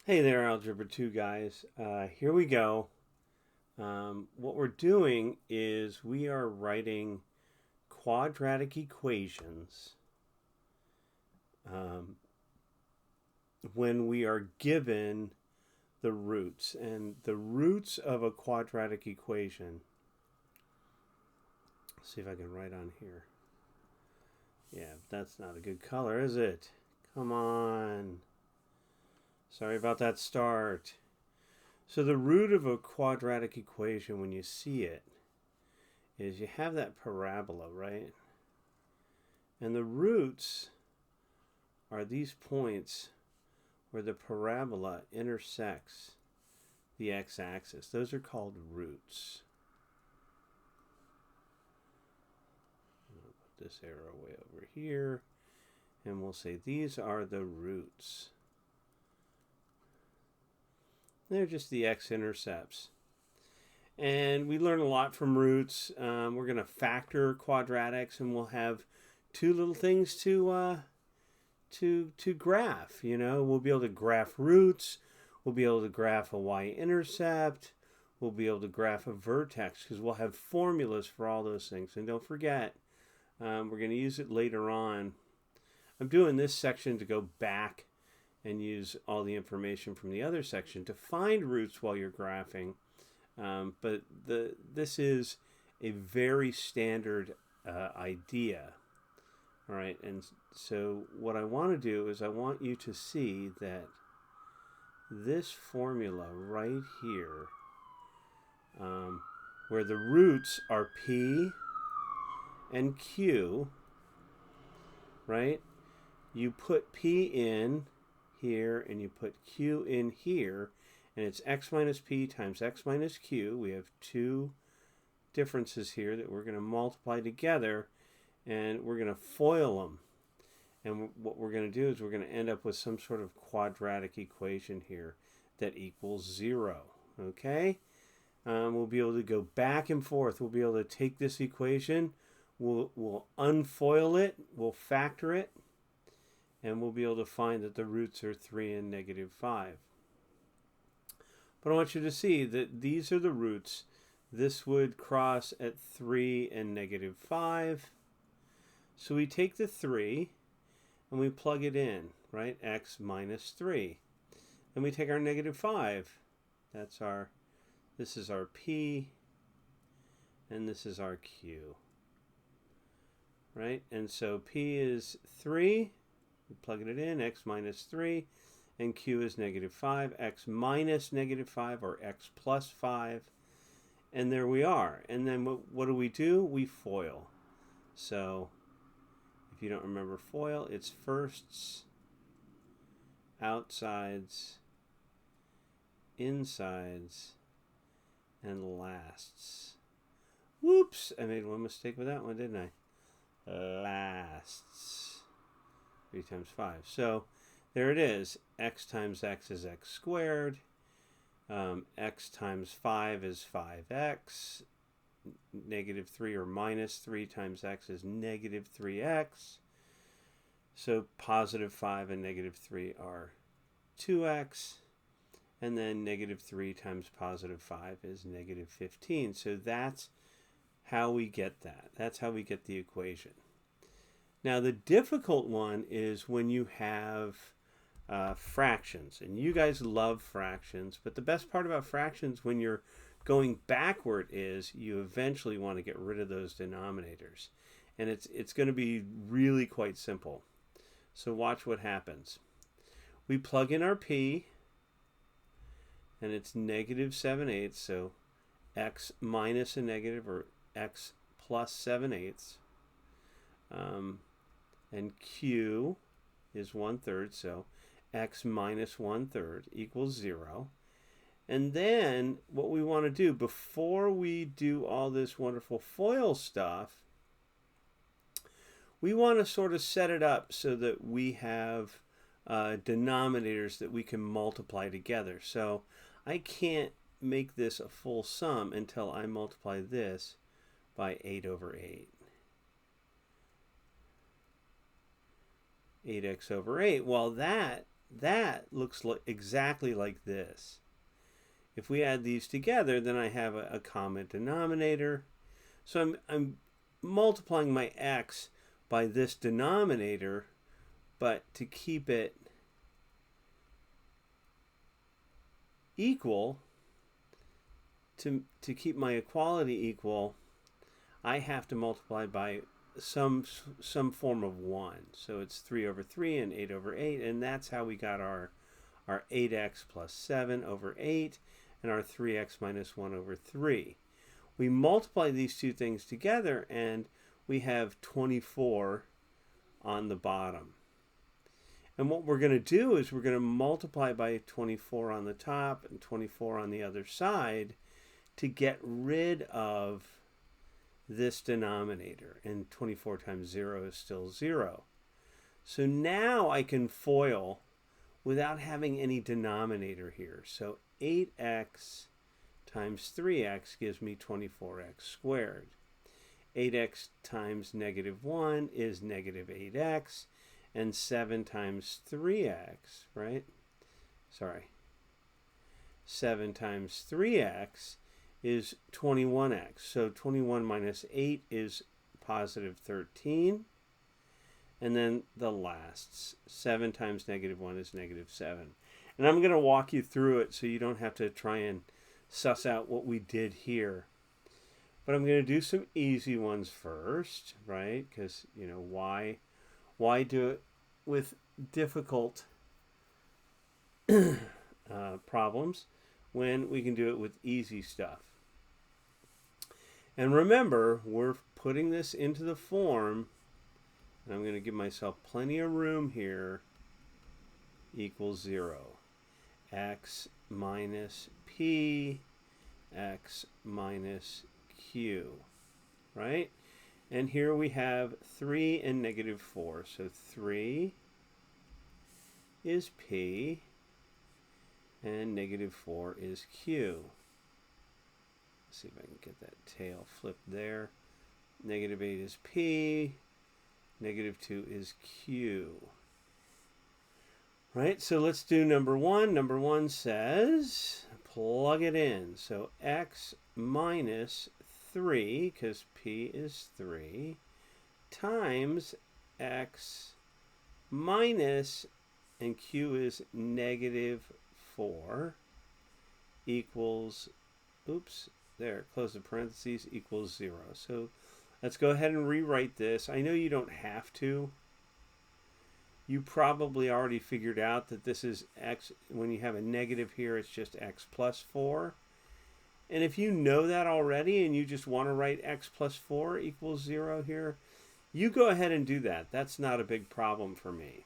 Hey there, Algebra 2 guys. Here we go. What we're doing is we are writing quadratic equations um, when we are given the roots. And the roots of a quadratic equation, let's see if I can write on here. Yeah, that's not a good color, is it? Come on. Sorry about that start. So the root of a quadratic equation, when you see it, is you have that parabola, right? And the roots are these points where the parabola intersects the x-axis. Those are called roots. I'll put this arrow way over here, and we'll say these are the roots. They're just the x-intercepts. And we learn a lot from roots. We're going to factor quadratics, and we'll have two little things to graph. You know, we'll be able to graph roots. We'll be able to graph a y-intercept. We'll be able to graph a vertex because we'll have formulas for all those things. And don't forget, we're going to use it later on. I'm doing this section to go back and use all the information from the other section to find roots while you're graphing. But this is a very standard idea. All right, and so what I want to do is I want you to see that this formula right here, where the roots are P and Q, right? You put P in here and you put Q in here, and it's x minus P times x minus Q. We have two differences here that we're going to multiply together, and we're going to FOIL them. And what we're going to do is we're going to end up with some sort of quadratic equation here that equals 0. Okay? We'll be able to go back and forth. We'll be able to take this equation, we'll unfoil it, we'll factor it, and we'll be able to find that the roots are 3 and -5. But I want you to see that these are the roots. This would cross at 3 and -5. So we take the 3 and we plug it in, right? X minus 3. And we take our -5. This is our P, and this is our Q. Right? And so P is 3. We plug it in, x minus 3, and Q is -5, x minus -5, or x plus 5. And there we are. And then what do? We FOIL. So if you don't remember FOIL, it's firsts, outsides, insides, and lasts. Whoops! I made one mistake with that one, didn't I? Lasts. 3 times 5. So there it is. X times x is x squared. X times 5 is 5x. -3 or -3 times x is -3x. So +5 and -3 are 2x. And then -3 times +5 is -15. So that's how we get that. That's how we get the equation. Now the difficult one is when you have fractions, and you guys love fractions, but the best part about fractions when you're going backward is you eventually want to get rid of those denominators, and it's going to be really quite simple. So watch what happens. We plug in our P, and it's -7/8, so x minus a negative, or x plus 7/8. And Q is 1/3, so x minus 1/3 equals 0. And then what we want to do before we do all this wonderful FOIL stuff, we want to sort of set it up so that we have denominators that we can multiply together. So I can't make this a full sum until I multiply this by 8/8. 8x/8. Well, that that looks exactly like this. If we add these together, then I have a common denominator. So I'm multiplying my x by this denominator, but to keep it equal, to keep my equality equal, I have to multiply by some form of 1. So it's 3 over 3 and 8 over 8, and that's how we got our 8x plus 7 over 8 and our 3x minus 1 over 3. We multiply these two things together and we have 24 on the bottom. And what we're going to do is we're going to multiply by 24 on the top and 24 on the other side to get rid of this denominator. And 24 times 0 is still 0. So now I can FOIL without having any denominator here. So 8x times 3x gives me 24x squared. 8x times negative 1 is negative 8x. And 7 times 3x, right? Sorry. 7 times 3x is 21x. So 21 minus 8 is positive 13. And then the last, 7 times negative 1 is negative 7. And I'm going to walk you through it so you don't have to try and suss out what we did here. But I'm going to do some easy ones first, right? Because, you know, why do it with difficult problems when we can do it with easy stuff? And remember, we're putting this into the form, and I'm going to give myself plenty of room here, equals 0. X minus P, X minus Q, right? And here we have 3 and negative 4. So 3 is P and negative 4 is Q. Let's see if I can get that tail flipped there. Negative 8 is P, negative 2 is Q. Right, so let's do number 1. Number 1 says, plug it in. So X minus 3, because P is 3, times X minus, and Q is negative 4, equals, oops, there, close the parentheses, equals 0. So let's go ahead and rewrite this. I know you don't have to. You probably already figured out that this is X. When you have a negative here, it's just X plus 4. And if you know that already and you just want to write X plus 4 equals 0 here, you go ahead and do that. That's not a big problem for me.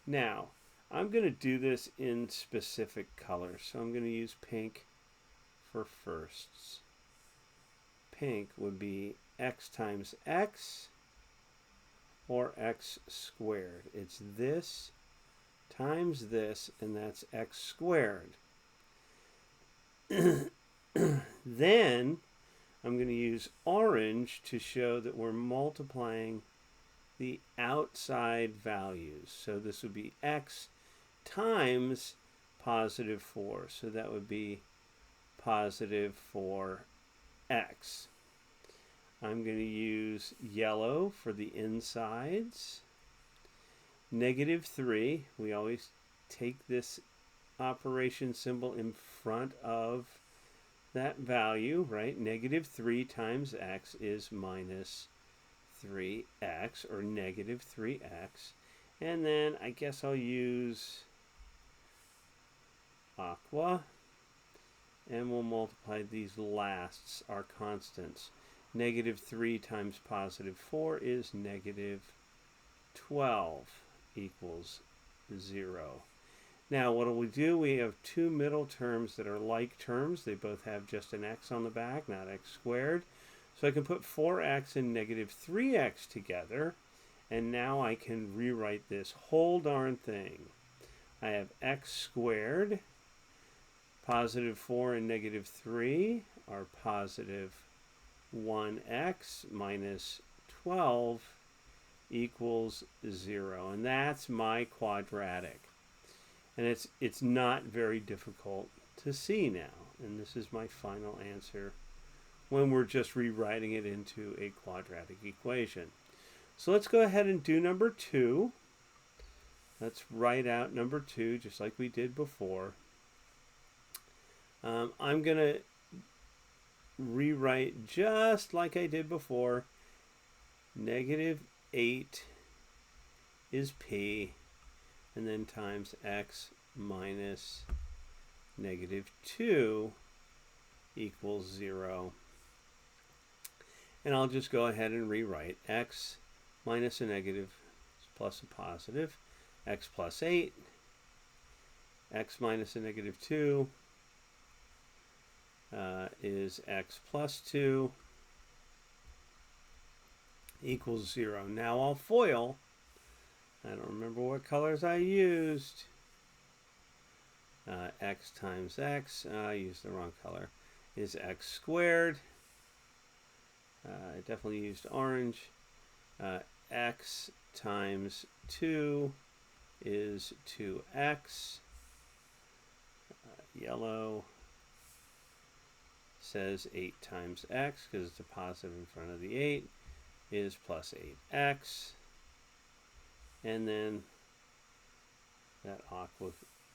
Now, I'm going to do this in specific colors. So I'm going to use pink for firsts. Pink would be X times X or X squared. It's this times this, and that's X squared. Then I'm going to use orange to show that we're multiplying the outside values. So this would be X times positive 4. So that would be positive 4x. I'm going to use yellow for the insides. Negative 3. We always take this operation symbol in front of that value, right? Negative 3 times x is minus 3x, or negative 3x. And then I guess I'll use aqua, and we'll multiply these lasts, our constants. Negative 3 times positive 4 is negative 12 equals 0. Now, what do we do? We have two middle terms that are like terms. They both have just an x on the back, not x squared. So I can put 4x and negative 3x together, and now I can rewrite this whole darn thing. I have x squared, positive 4 and negative 3 are positive 1x minus 12 equals 0. And that's my quadratic. And it's not very difficult to see now. And this is my final answer when we're just rewriting it into a quadratic equation. So let's go ahead and do number 2. Let's write out number 2 just like we did before. I'm going to rewrite just like I did before. Negative 8 is p, and then times x minus negative 2 equals 0. And I'll just go ahead and rewrite x minus a negative plus a positive, x plus 8, x minus a negative 2 is x plus 2 equals 0. Now I'll FOIL. I don't remember what colors I used. X times x, I used the wrong color, is x squared. I definitely used orange. X times 2 is 2x. Yellow says 8 times x, because it's a positive in front of the 8, is plus 8x. And then that aqua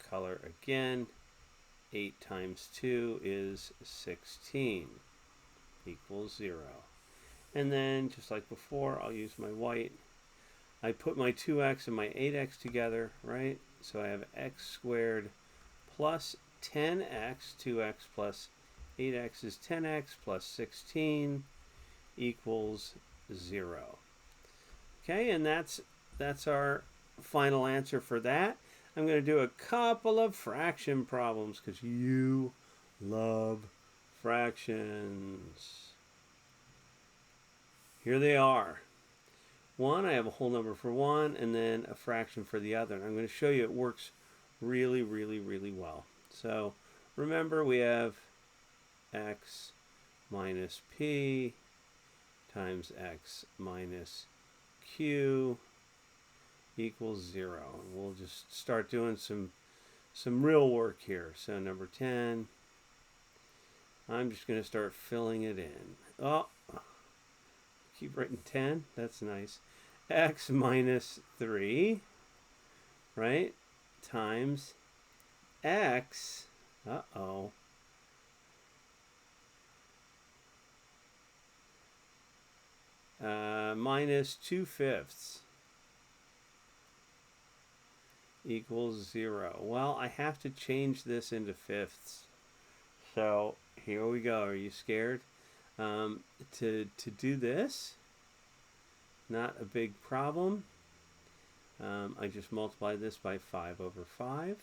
color again, 8 times 2 is 16, equals 0. And then, just like before, I'll use my white. I put my 2x and my 8x together, right? So I have x squared plus 10x, 2x plus 8x is 10x plus 16 equals 0. Okay, and that's our final answer for that. I'm going to do a couple of fraction problems because you love fractions. Here they are. One, I have a whole number for one, and then a fraction for the other. And I'm going to show you it works really, really, really well. So remember, we have x minus p times x minus q equals 0. And we'll just start doing some real work here. So number 10, I'm just going to start filling it in. Oh, keep writing 10. That's nice. X minus 3, right, times x, minus 2/5 equals 0. Well, I have to change this into fifths. So here we go. Are you scared? To do this, not a big problem. I just multiply this by 5 over 5.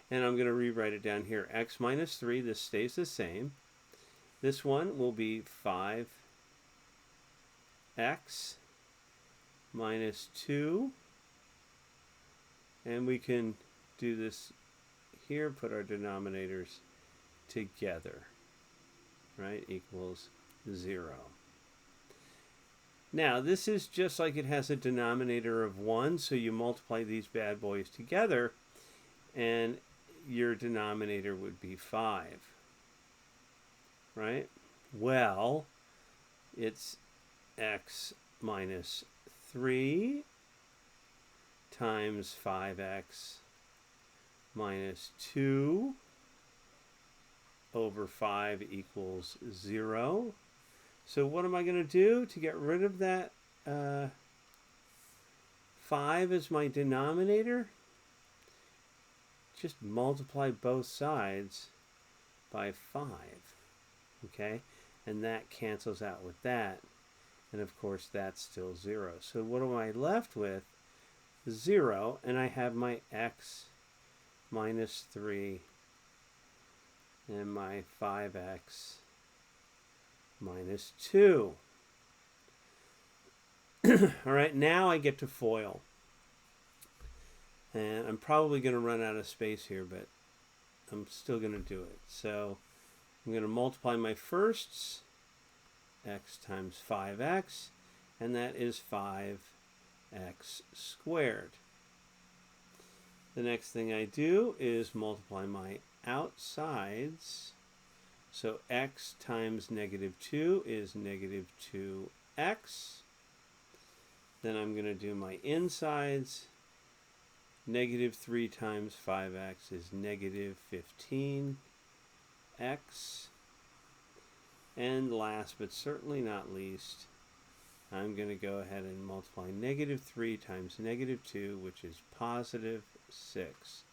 And I'm going to rewrite it down here. X minus 3, this stays the same. This one will be 5x minus 2. And we can do this here, put our denominators together, right, equals 0. Now, this is just like it has a denominator of 1, so you multiply these bad boys together, and your denominator would be 5, right? Well, it's x minus 3 times 5x minus 2 over 5 equals 0. So what am I going to do to get rid of that 5 as my denominator? Just multiply both sides by 5, okay? And that cancels out with that. And of course, that's still 0. So what am I left with? 0, and I have my x minus 3 and my 5x minus 2. All right, now I get to FOIL. And I'm probably going to run out of space here, but I'm still going to do it. So I'm going to multiply my firsts, x times 5x, and that is 5x squared. The next thing I do is multiply my outsides. So x times -2 is -2x. Then I'm going to do my insides. -3 times 5x is -15x. And last but certainly not least, I'm going to go ahead and multiply -3 times -2, which is +6,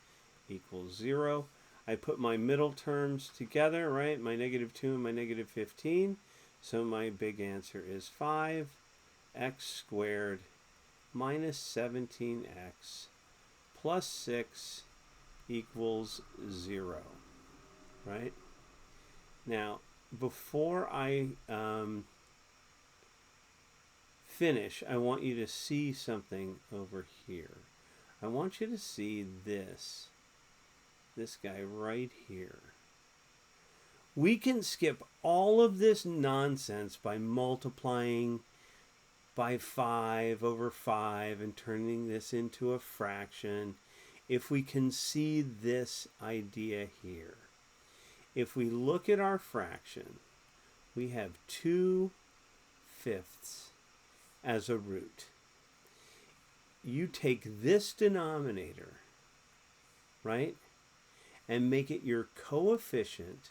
equals 0. I put my middle terms together, right? My -2 and my -15. So my big answer is 5x squared minus 17x plus 6 equals 0, right? Now, before I finish, I want you to see something over here. I want you to see this guy right here. We can skip all of this nonsense by multiplying by 5 over 5 and turning this into a fraction if we can see this idea here. If we look at our fraction, we have 2/5 as a root. You take this denominator, right, and make it your coefficient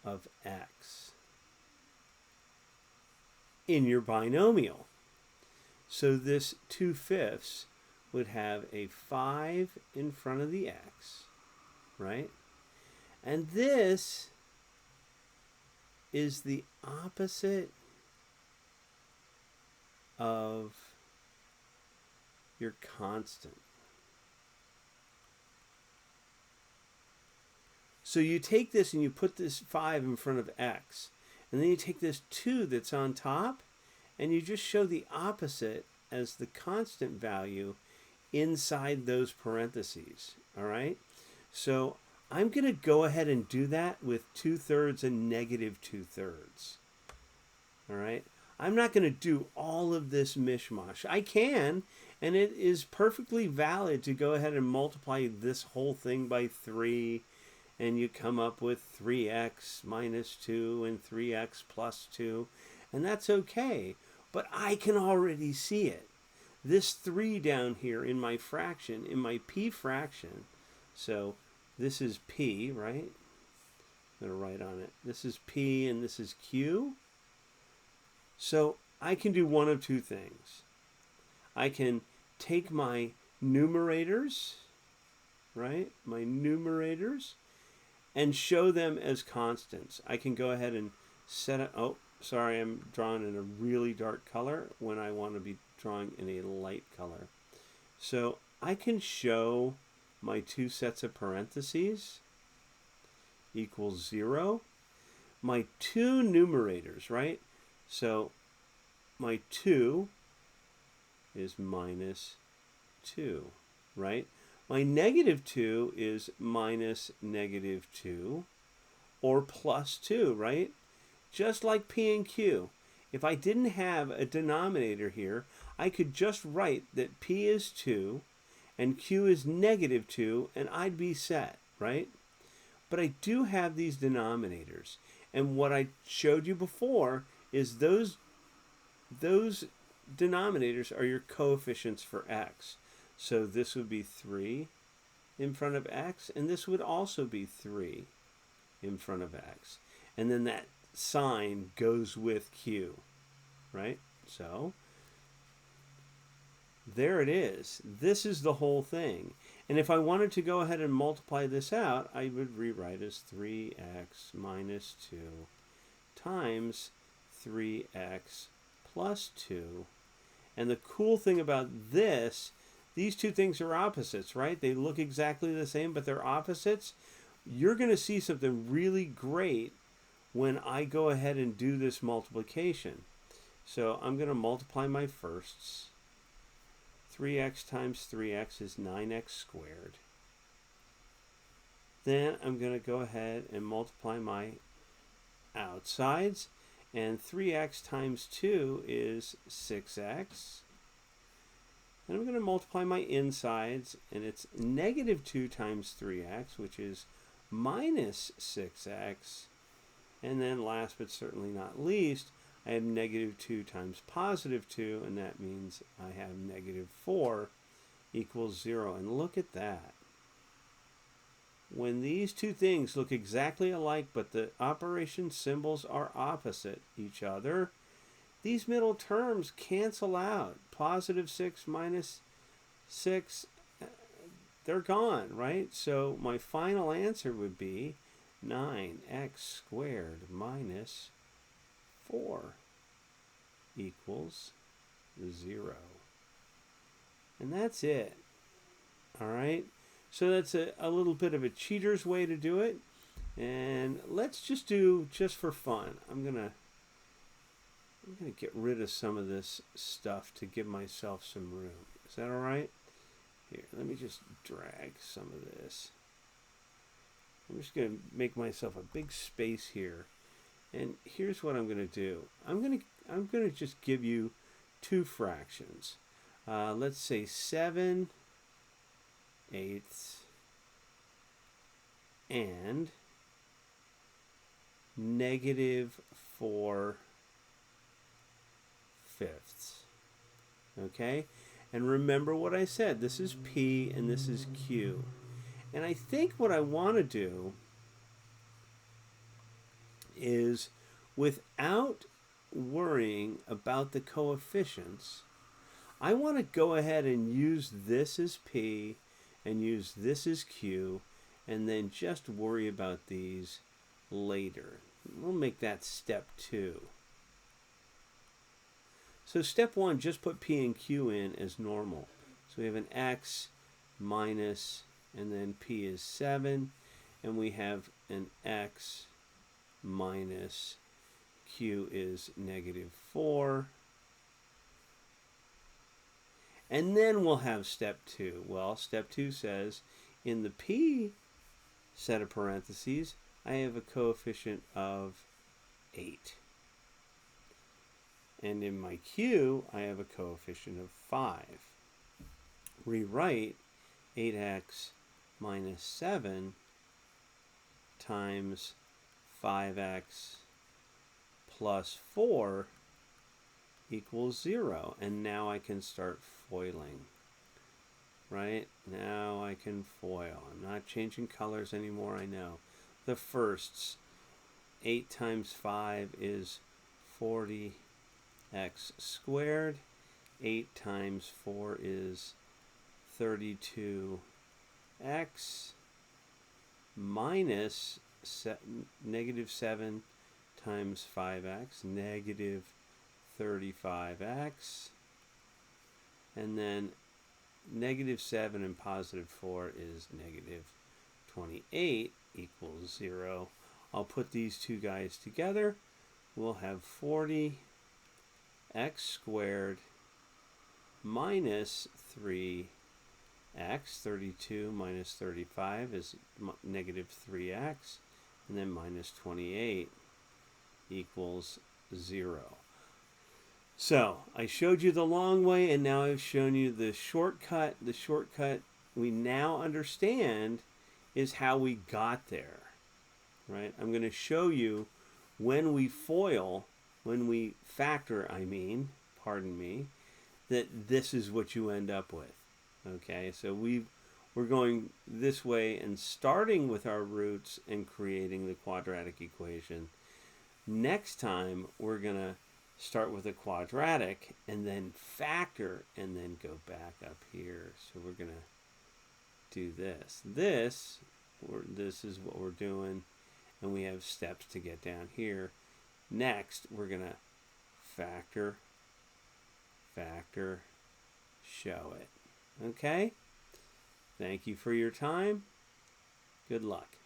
of x in your binomial. So this 2/5 would have a 5 in front of the x, right? And this is the opposite of your constant. So you take this and you put this 5 in front of x, and then you take this 2 that's on top, and you just show the opposite as the constant value inside those parentheses, all right? So I'm going to go ahead and do that with 2/3 and -2/3, all right? I'm not going to do all of this mishmash. I can, and it is perfectly valid to go ahead and multiply this whole thing by 3, and you come up with 3x minus 2 and 3x plus 2, and that's okay. But I can already see it. This 3 down here in my fraction, in my p fraction, so this is p, right? I'm going to write on it. This is p and this is q. So I can do one of two things. I can take my numerators, right? My numerators, and show them as constants. I can go ahead and set it. Oh, sorry, I'm drawing in a really dark color when I want to be drawing in a light color. So I can show my two sets of parentheses equals 0. My two numerators, right? So my 2 is minus 2, right? My -2 is minus -2 or plus 2, right? Just like P and Q. If I didn't have a denominator here, I could just write that P is 2 and Q is -2 and I'd be set, right? But I do have these denominators. And what I showed you before is those denominators are your coefficients for x. So this would be 3 in front of x, and this would also be 3 in front of x. And then that sign goes with q, right? So there it is. This is the whole thing. And if I wanted to go ahead and multiply this out, I would rewrite as 3x minus 2 times 3x plus 2. And the cool thing about this, these two things are opposites, right? They look exactly the same, but they're opposites. You're going to see something really great when I go ahead and do this multiplication. So I'm going to multiply my firsts. 3x times 3x is 9x squared. Then I'm going to go ahead and multiply my outsides. And 3x times 2 is 6x. And I'm going to multiply my insides, and it's negative 2 times 3x, which is minus 6x. And then last but certainly not least, I have negative 2 times positive 2, and that means I have negative 4 equals 0. And look at that. When these two things look exactly alike, but the operation symbols are opposite each other, these middle terms cancel out. Positive 6 minus 6, they're gone, right? So my final answer would be 9x squared minus 4 equals 0. And that's it. All right? So that's a little bit of a cheater's way to do it. And let's just do, just for fun, I'm gonna get rid of some of this stuff to give myself some room. Is that all right? Here, let me just drag some of this. I'm just going to make myself a big space here. And here's what I'm going to do. I'm going to just give you two fractions. Let's say 7/8 and negative 4/5. Okay? And remember what I said. This is P and this is Q. And I think what I want to do is, without worrying about the coefficients, I want to go ahead and use this as P and use this as Q, and then just worry about these later. We'll make that step 2. So step 1, just put P and Q in as normal. So we have an X minus, and then P is 7, and we have an X minus Q is negative 4. And then we'll have step 2. Well, step 2 says in the P set of parentheses, I have a coefficient of 8. And in my Q, I have a coefficient of 5. Rewrite 8x minus 7 times 5x plus 4 equals 0. And now I can start foiling. Right? Now I can foil. I'm not changing colors anymore, I know. The firsts, 8 times 5 is 40x squared. 8 times 4 is 32x minus negative 7 times 5x, negative 35x. And then negative 7 and positive 4 is negative 28 equals 0. I'll put these two guys together. We'll have 40x squared minus 3x. 32 minus 35 is negative 3x. And then minus 28 equals 0. So I showed you the long way, and now I've shown you the shortcut. The shortcut we now understand is how we got there. Right? I'm going to show you when we foil, when we factor, pardon me, that this is what you end up with. Okay, so we're going this way and starting with our roots and creating the quadratic equation. Next time, we're going to start with a quadratic and then factor and then go back up here. So we're going to do this. This is what we're doing, and we have steps to get down here. Next, we're going to factor, show it. Okay? Thank you for your time. Good luck.